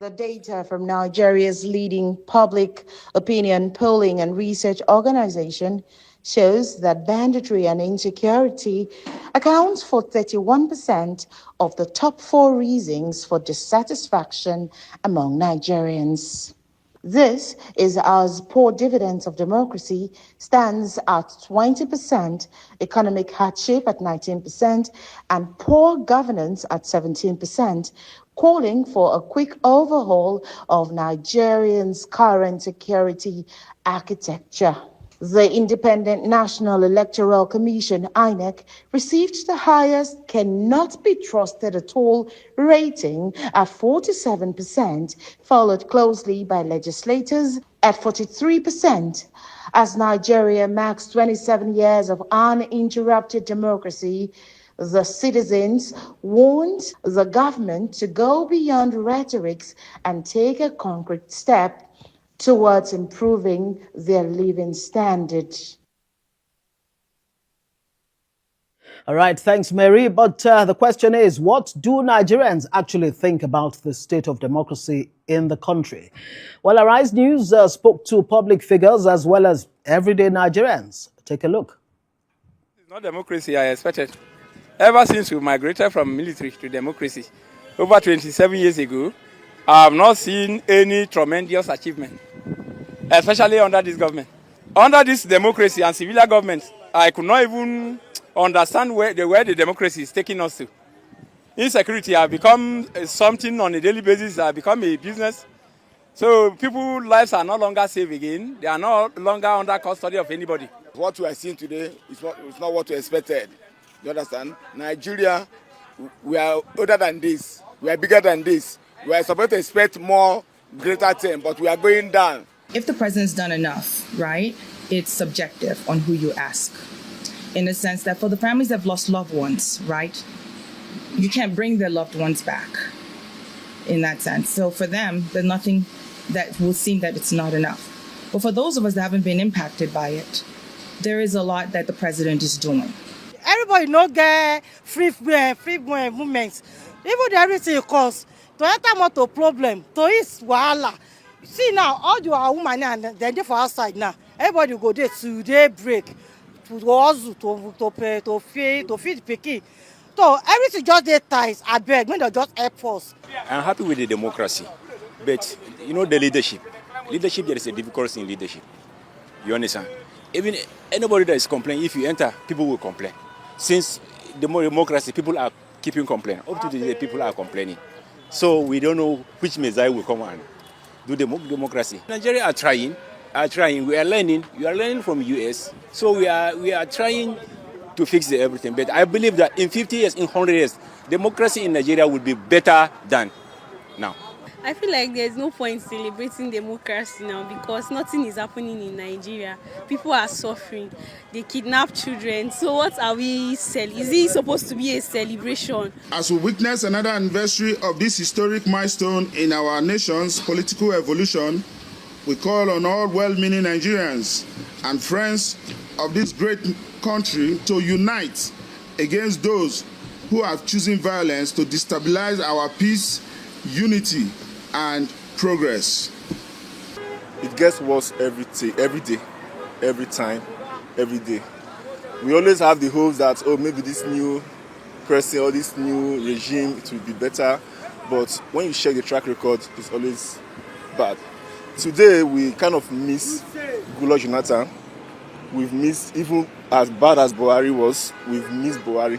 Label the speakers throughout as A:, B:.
A: The data from Nigeria's leading public opinion polling and research organization shows that banditry and insecurity accounts for 31% of the top four reasons for dissatisfaction among Nigerians. This is as poor dividends of democracy stands at 20%, economic hardship at 19%, and poor governance at 17%, calling for a quick overhaul of Nigerians' current security architecture. The Independent National Electoral Commission, INEC, received the highest cannot be trusted at all rating at 47%, followed closely by legislators at 43%. As Nigeria marks 27 years of uninterrupted democracy, the citizens want the government to go beyond rhetorics and take a concrete step towards improving their living standard.
B: All right, thanks, Mary. But the question is, what do Nigerians actually think about the state of democracy in the country? Well, Arise News spoke to public figures as well as everyday Nigerians. Take a look.
C: It's not democracy I expected. Ever since we migrated from military to democracy, over 27 years ago, I have not seen any tremendous achievement, especially under this government. Under this democracy and civilian government, I could not even understand where the democracy is taking us to. Insecurity has become something on a daily basis, has become a business. So people's lives are no longer safe again. They are no longer under custody of anybody.
D: What we are seeing today is not what we expected. You understand? Nigeria, we are older than this. We are bigger than this. We are supposed to expect more, greater thing, but we are going down.
E: If the president's done enough, right, it's subjective on who you ask. In the sense that for the families that have lost loved ones, right, you can't bring their loved ones back in that sense. So for them, there's nothing that will seem that it's not enough. But for those of us that haven't been impacted by it, there is a lot that the president is doing.
F: Everybody no get free movements. Even everything costs. To enter motor problem, to is wahala. See now, all you are women and they're for outside now. Everybody go there to day break, to hustle, to feed picky. So everything just they ties. I beg when they just help us.
G: I'm happy with the democracy, but you know the leadership. Leadership, there is a difficulty in leadership. You understand? Even anybody that is complaining, if you enter, people will complain. Since the more democracy, people are keeping complaining. Up to today, people are complaining. So we don't know which Messiah will come and do the democracy. Nigeria are trying. We are learning. You are learning from US. So we are trying to fix everything. But I believe that in 50 years, in 100 years, democracy in Nigeria will be better than now.
H: I feel like there's no point celebrating democracy now because nothing is happening in Nigeria. People are suffering. They kidnap children. So what are we selling? Is it supposed to be a celebration?
I: As we witness another anniversary of this historic milestone in our nation's political evolution, we call on all well-meaning Nigerians and friends of this great country to unite against those who are choosing violence to destabilize our peace, unity, and progress.
J: It gets worse every day, every time, every day. We always have the hopes that, maybe this new person or this new regime, it will be better. But when you check the track record, it's always bad. Today, we kind of miss Goodluck Jonathan. We've missed, even as bad as Buhari was, we've missed Buhari.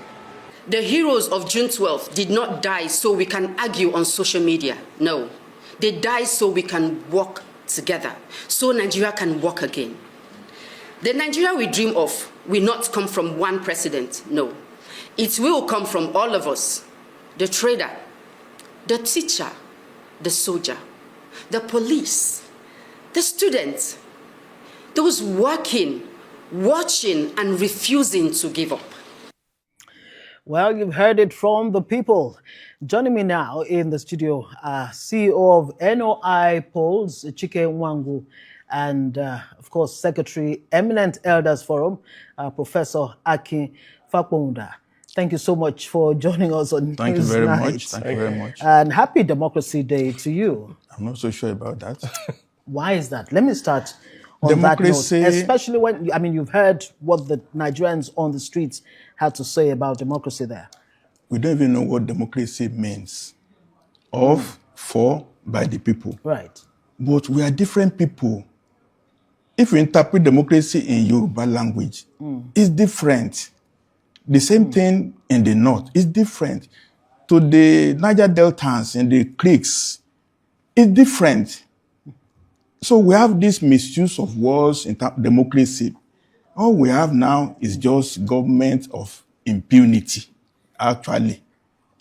K: The heroes of June 12th did not die so we can argue on social media. No. They died so we can work together, so Nigeria can walk again. The Nigeria we dream of will not come from one president, no. It will come from all of us, the trader, the teacher, the soldier, the police, the students, those working, watching, and refusing to give up.
B: Well, you've heard it from the people. Joining me now in the studio are CEO of NOI Polls, Chike Nwangwu, and of course, Secretary, Eminent Elders Forum, Professor Akin Fapohunda. Thank you so much for joining us on
L: Thank you
B: News
L: very
B: Night.
L: much. Thank you very much.
B: And happy Democracy Day to you.
L: I'm not so sure about that.
B: Why is that? Let me start on
L: Democracy,
B: that note, especially when, I mean, you've heard what the Nigerians on the streets had to say about democracy there.
L: we don't even know what democracy means. Of, for, by the people.
B: Right.
L: But we are different people. If we interpret democracy in Yoruba language, it's different. The same thing in the north is different. To the Niger Deltans and the creeks, it's different. So we have this misuse of words in democracy. All we have now is just government of impunity, actually.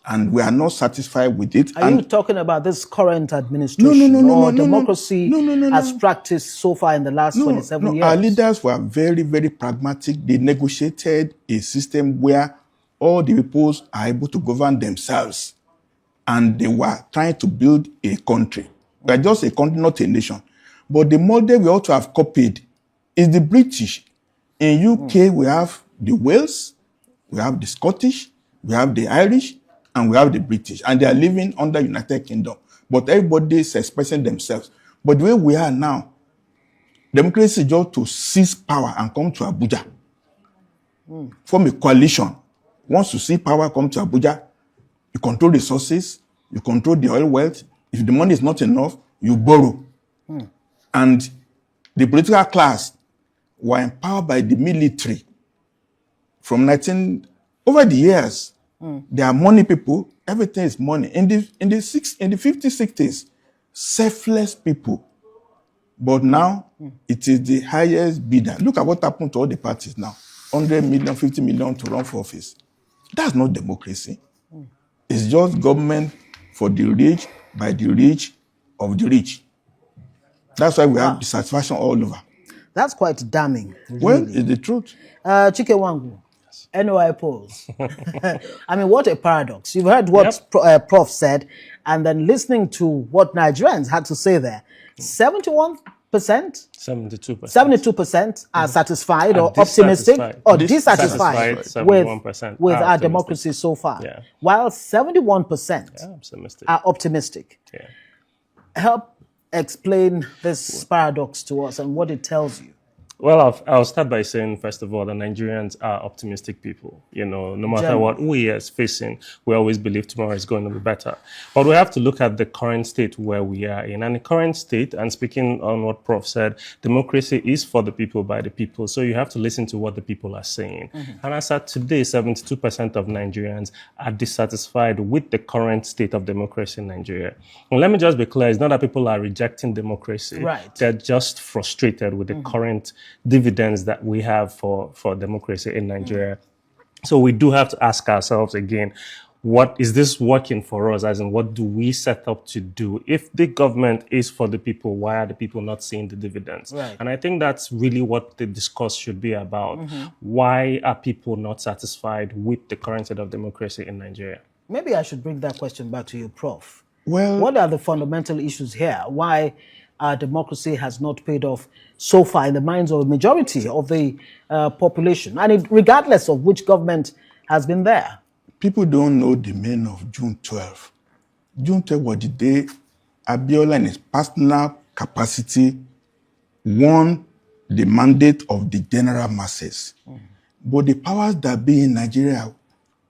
L: And we are not satisfied with it.
B: Are you talking about this current administration or democracy as practiced so far in the last 27 years?
L: Our leaders were very, very pragmatic. They negotiated a system where all the peoples are able to govern themselves. And they were trying to build a country. We are just a country, not a nation. But the model we ought to have copied is the British. In UK, we have the Wales, we have the Scottish, we have the Irish, and we have the British. And they are living under United Kingdom. But everybody is expressing themselves. But the way we are now, democracy is just to seize power and come to Abuja. Form a coalition. Once you see power come to Abuja, you control resources, you control the oil wealth. If the money is not enough, you borrow. And the political class were empowered by the military from over the years. They are money people. Everything is money. In the 50s, 60s, selfless people. But now, it is the highest bidder. Look at what happened to all the parties now. 100 million, 50 million to run for office. That's not democracy. It's just government for the rich, by the rich, of the rich. That's why we have dissatisfaction all over.
B: That's quite damning. Really.
L: Well, it's the truth.
B: Chike Nwangwu, NOI polls. I mean, what a paradox. You've heard what Prof said, and then listening to what Nigerians had to say there. 71%? 72% are satisfied or optimistic or dissatisfied with our democracy so far, while 71% are optimistic. Help explain this paradox to us and what it tells you.
M: Well, I'll start by saying, first of all, that Nigerians are optimistic people. You know, no matter what we are facing, we always believe tomorrow is going to be better. But we have to look at the current state where we are in. And the current state, and speaking on what Prof said, democracy is for the people, by the people. So you have to listen to what the people are saying. And as at today, 72% of Nigerians are dissatisfied with the current state of democracy in Nigeria. And let me just be clear, it's not that people are rejecting democracy.
B: Right.
M: They're just frustrated with the current dividends that we have for democracy in Nigeria. So we do have to ask ourselves again, what is this working for us? As in, what do we set up to do? If the government is for the people, why are the people not seeing the dividends?
B: Right.
M: And I think that's really what the discourse should be about. Why are people not satisfied with the current state of democracy in Nigeria?
B: Maybe I should bring that question back to you, Prof.
L: Well,
B: what are the fundamental issues here? Why our democracy has not paid off so far in the minds of a majority of the population, and regardless of which government has been there?
L: People don't know the meaning of June 12. June 12 was the day Abiola in his personal capacity won the mandate of the general masses. But the powers that be in Nigeria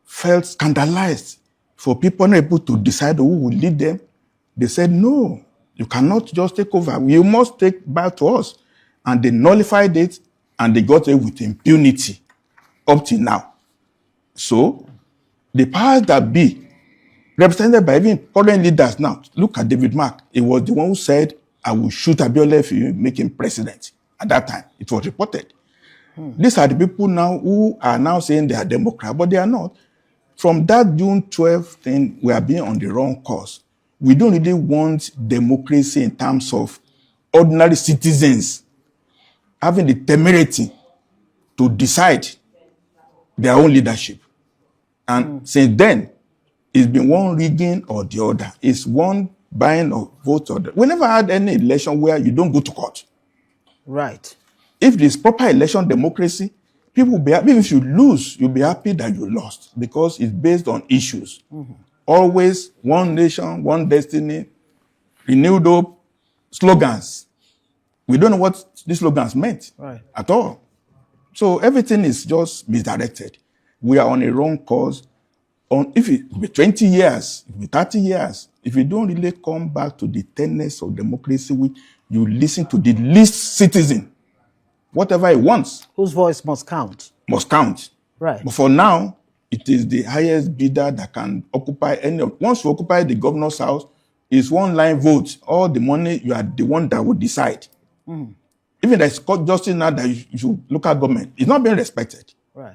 L: felt scandalized for people not able to decide who would lead them. They said, no, you cannot just take over. You must take back to us. And they nullified it, and they got away with impunity up till now. So, the powers that be, represented by even current leaders now, look at David Mark. He was the one who said, I will shoot Abiola if you make him president. At that time, it was reported. These are the people now who are now saying they are Democrats, but they are not. From that June 12th thing, we are being on the wrong course. We don't really want democracy in terms of ordinary citizens having the temerity to decide their own leadership. And since then, it's been one rigging or the other. It's one buying of votes or the other. We never had any election where you don't go to court.
B: Right.
L: If there's proper election democracy, People will be happy. If you lose, you'll be happy that you lost because it's based on issues. Always one nation, one destiny, renewed hope, slogans. We don't know what these slogans meant at all. So everything is just misdirected. We are on a wrong course. If it be 20 years, if it be 30 years, if you don't really come back to the tenets of democracy, you listen to the least citizen, whatever he wants.
B: Whose voice must count.
L: Must count.
B: Right.
L: But for now, it is the highest bidder that can occupy any. Once you occupy the governor's house, it's one line vote. All the money, you are the one that will decide. Even there's court justice now that you should look at government. It's not being respected.
B: Right.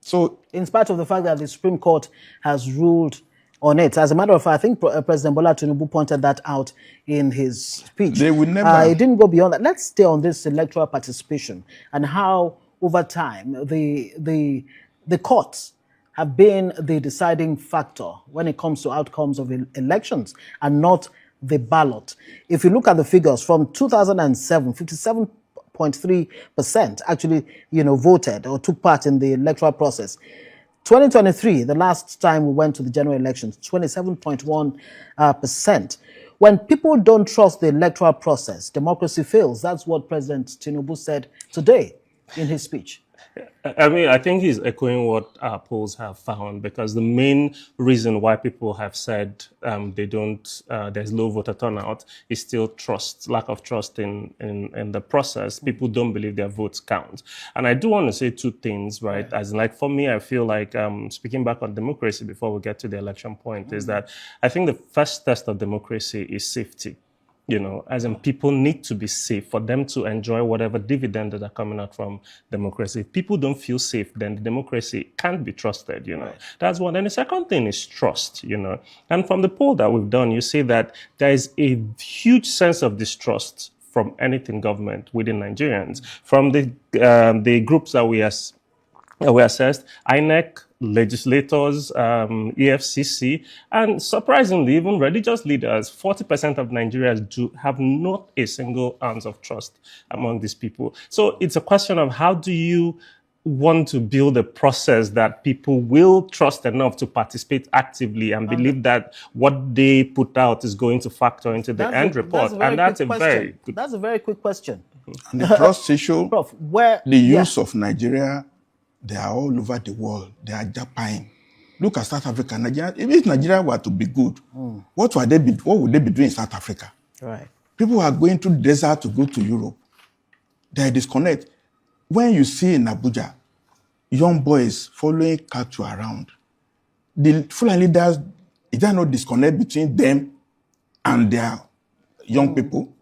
L: So,
B: in spite of the fact that the Supreme Court has ruled on it, as a matter of fact, I think President Bola Tinubu pointed that out in his speech.
L: They will never.
B: It didn't go beyond that. Let's stay on this electoral participation and how, over time, the courts have been the deciding factor when it comes to outcomes of elections and not the ballot. If you look at the figures from 2007, 57.3% actually, voted or took part in the electoral process. 2023, the last time we went to the general elections, 27.1%. When people don't trust the electoral process, democracy fails. That's what President Tinubu said today in his speech.
M: I mean, I think he's echoing what our polls have found, because the main reason why people have said there's low voter turnout is still lack of trust in the process. People don't believe their votes count. And I do want to say two things, right? As in, like, for me, I feel like, speaking back on democracy before we get to the election point, is that I think the first test of democracy is safety. As in, people need to be safe for them to enjoy whatever dividend that are coming out from democracy. If people don't feel safe, then the democracy can't be trusted, That's one. And the second thing is trust, And from the poll that we've done, you see that there is a huge sense of distrust from anything government within Nigerians. From the groups that we assessed, INEC, legislators, EFCC, and surprisingly, even religious leaders. 40% of Nigerians have not a single ounce of trust among these people. So it's a question of, how do you want to build a process that people will trust enough to participate actively and believe that what they put out is going to factor into the end report? That's a very
B: quick question.
L: And the trust issue,
B: Prof,
L: the use of Nigeria, they are all over the world. They are Japan. Look at South Africa. Nigeria, if Nigeria were to be good, what would they be doing in South Africa?
B: Right.
L: People are going through the desert to go to Europe. They disconnect. When you see in Abuja, young boys following cattle around, the Fulani leaders, is there no disconnect between them and their young people?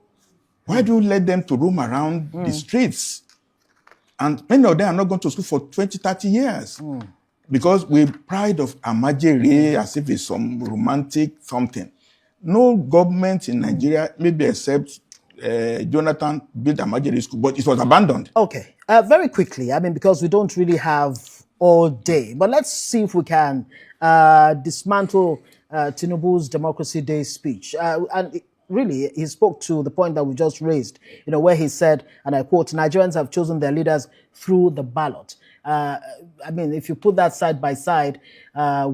L: Why do you let them to roam around the streets? And many of them are not going to school for 20, 30 years. Because we pride of Amajiri as if it's some romantic something. No government in Nigeria, maybe except Jonathan, built Amajiri school, but it was abandoned.
B: Okay, very quickly, because we don't really have all day, but let's see if we can dismantle Tinubu's Democracy Day speech. Really, he spoke to the point that we just raised, where he said, and I quote, "Nigerians have chosen their leaders through the ballot." If you put that side by side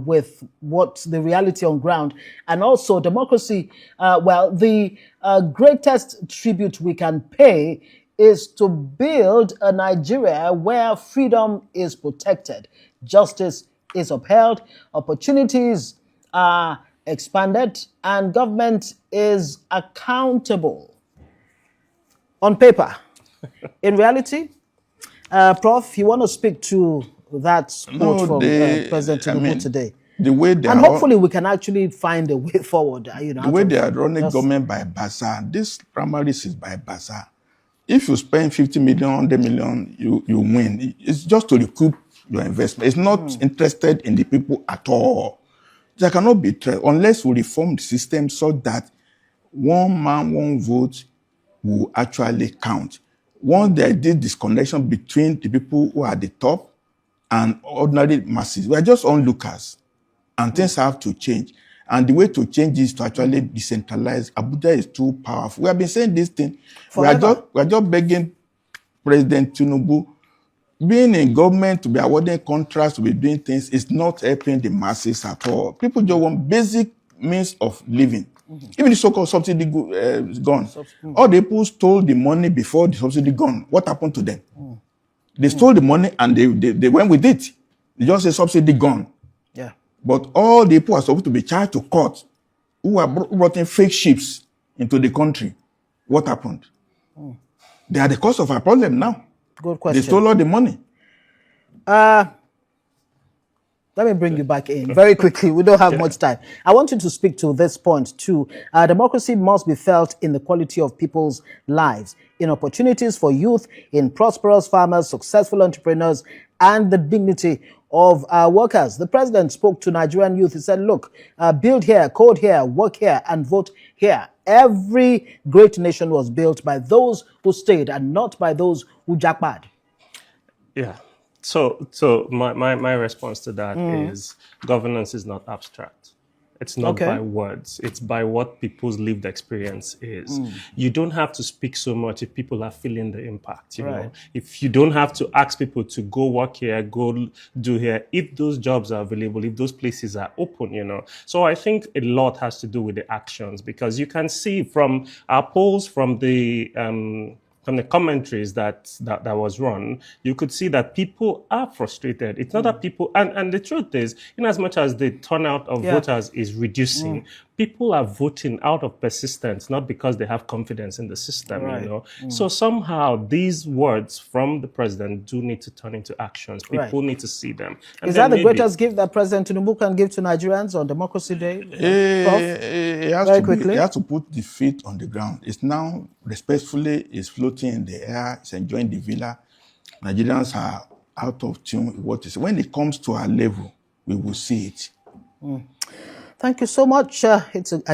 B: with what's the reality on ground, and also democracy, the greatest tribute we can pay is to build a Nigeria where freedom is protected, justice is upheld, opportunities are expanded, and government is accountable. On paper. In reality, Prof, you want to speak to that quote from President Tinubu today?
L: The way they
B: and hopefully we can actually find a way forward.
L: The way they are running government by bazaar, this primaries is by bazaar. If you spend 50 million, 100 million, you win. It's just to recoup your investment. It's not interested in the people at all. There cannot be unless we reform the system so that one man, one vote will actually count. Once there is this disconnection between the people who are at the top and ordinary masses, we are just onlookers, and things have to change. And the way to change is to actually decentralize. Abuja is too powerful. We have been saying this thing. We are just begging President Tinubu being in government, to be awarding contracts, to be doing things, is not helping the masses at all. People just want basic means of living. Even the so-called subsidy is gone. All the people stole the money before the subsidy gone. What happened to them? They stole the money and they went with it. They just say subsidy gone.
B: Yeah.
L: But all the people are supposed to be charged to court who are brought in fake ships into the country. What happened? They are the cause of our problem now.
B: Good question.
L: They stole all the money.
B: Let me bring you back in very quickly. We don't have much time. I want you to speak to this point too. Democracy must be felt in the quality of people's lives, in opportunities for youth, in prosperous farmers, successful entrepreneurs, and the dignity of workers. The president spoke to Nigerian youth. He said, look, build here, code here, work here, and vote here. Every great nation was built by those who stayed and not by those who jackpad.
M: Yeah. So my response to that is governance is not abstract. It's not by words. It's by what people's lived experience is. You don't have to speak so much if people are feeling the impact, you know. If you don't have to ask people to go work here, go do here, if those jobs are available, if those places are open, you know. So I think a lot has to do with the actions, because you can see from our polls, from the commentaries that was run, you could see that people are frustrated. It's not that people, and the truth is, in as much as the turnout of voters is reducing, people are voting out of persistence, not because they have confidence in the system, you know. So somehow these words from the president do need to turn into actions. People need to see them. And
B: is that the greatest gift that President Tinubu can give to Nigerians on Democracy Day?
L: He has to put the feet on the ground. It's now respectfully is floating in the air. It's enjoying the villa. Nigerians are out of tune with what is. When it comes to our level, we will see it.
B: Thank you so much. I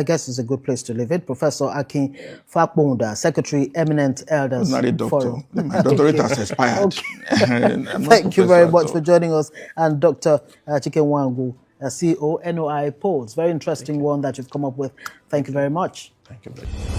B: guess it's a good place to leave it. Professor Akin Fapohunda, Secretary, Eminent Elders
L: I'm not a doctor.
B: Forum.
L: My doctorate has expired.
B: Thank you very much for joining us. And Dr. Chike Nwangwu, CEO, NOI polls. Very interesting one that you've come up with. Thank you very much.
L: Thank you very much.